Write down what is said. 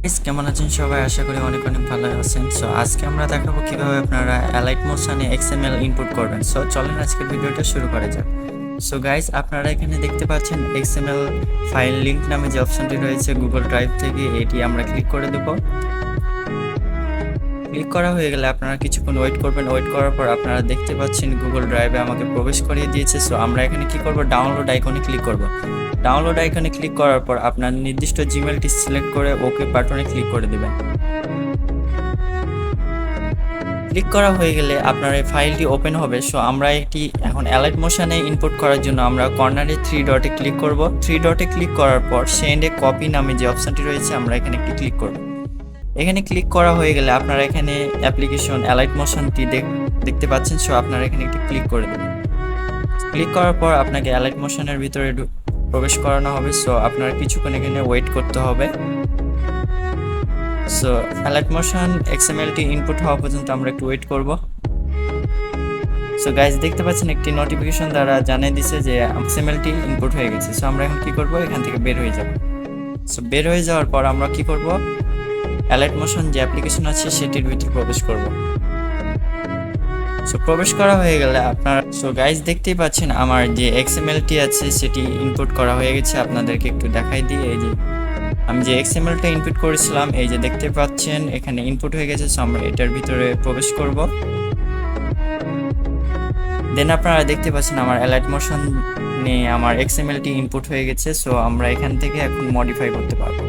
কেমন আছেন সবাই? আশা করি অনেক অনেক ভালো আছেন। সো আজকে আমরা দেখাবো কিভাবে আপনারা অ্যালাইট মোশনে XML ইনপুট করবেন। সো চলেন আজকের ভিডিওটা শুরু করা যাক। সো গাইস, আপনারা এখানে দেখতে পাচ্ছেন XML ফাইল লিংক নামে যে অপশনটি রয়েছে গুগল ড্রাইভ থেকে, এটি আমরা ক্লিক করে দেব। ক্লিক করা হয়ে গেলে আপনারা কিছুক্ষণ ওয়েট করবেন। ওয়েট করার পর আপনারা দেখতে পাচ্ছেন গুগল ড্রাইভে আমাকে প্রবেশ করিয়ে দিয়েছে। সো আমরা এখানে কি করব, ডাউনলোড আইকনে ক্লিক করব। ডাউনলোড আইকনে ক্লিক করার পর আপনার নির্দিষ্ট জিমেলটি সিলেক্ট করে ওকে বাটনে ক্লিক করে দেবেন। ক্লিক করা হয়ে গেলে আপনার এই ফাইলটি ওপেন হবে। সো আমরা একটি এখন অ্যালাইট মোশনে ইনপুট করার জন্য আমরা কর্নারে 3 ডটে ক্লিক করব। 3 ডটে ক্লিক করার পর সেন্ড এ কপি নামে যে অপশনটি রয়েছে আমরা এখানে একটি ক্লিক করব। এখানে ক্লিক করা হয়ে গেলে আপনারা এখানে অ্যাপ্লিকেশন অ্যালাইট মোশনটি দেখতে পাচ্ছেন। সো আপনারা এখানে একটি ক্লিক করে দেবেন। ক্লিক করার পর আপনাকে অ্যালাইট মোশনের ভিতরে প্রবেশ করানো হবে। সো আপনারা কিছুক্ষণ এখানে ওয়েট করতে হবে। সো অ্যালাইট মোশন XMLটি ইনপুট হওয়া পর্যন্ত আমরা একটু ওয়েট করব। সো গাইজ, দেখতে পাচ্ছেন একটি নোটিফিকেশন দ্বারা জানিয়ে দিছে যে XMLটি ইনপুট হয়ে গেছে। সো আমরা এখন কি করব, এখান থেকে বের হয়ে যাব। সো বের হয়ে যাওয়ার পর আমরা কি করব, অ্যালাইট মোশন যে অ্যাপ্লিকেশন আছে সেটির ভিতরে প্রবেশ করব। সো প্রবেশ করা হয়ে গেলে সো গাইজ দেখতেই পাচ্ছেন আমার যে XMLটি আছে সেটি ইনপুট করা হয়ে গেছে। আপনাদেরকে একটু দেখাই দিই। এই যে আমি যে XMLটা ইনপুট করেছিলাম, এই যে দেখতে পাচ্ছেন এখানে ইনপুট হয়ে গেছে। সো আমরা এটার ভিতরে প্রবেশ করব। দেন আপনারা দেখতে পাচ্ছেন আমার অ্যালাইট মোশনে আমার XMLটি ইনপুট হয়ে গেছে। সো আমরা এখান থেকে এখন মডিফাই করতে পারবো।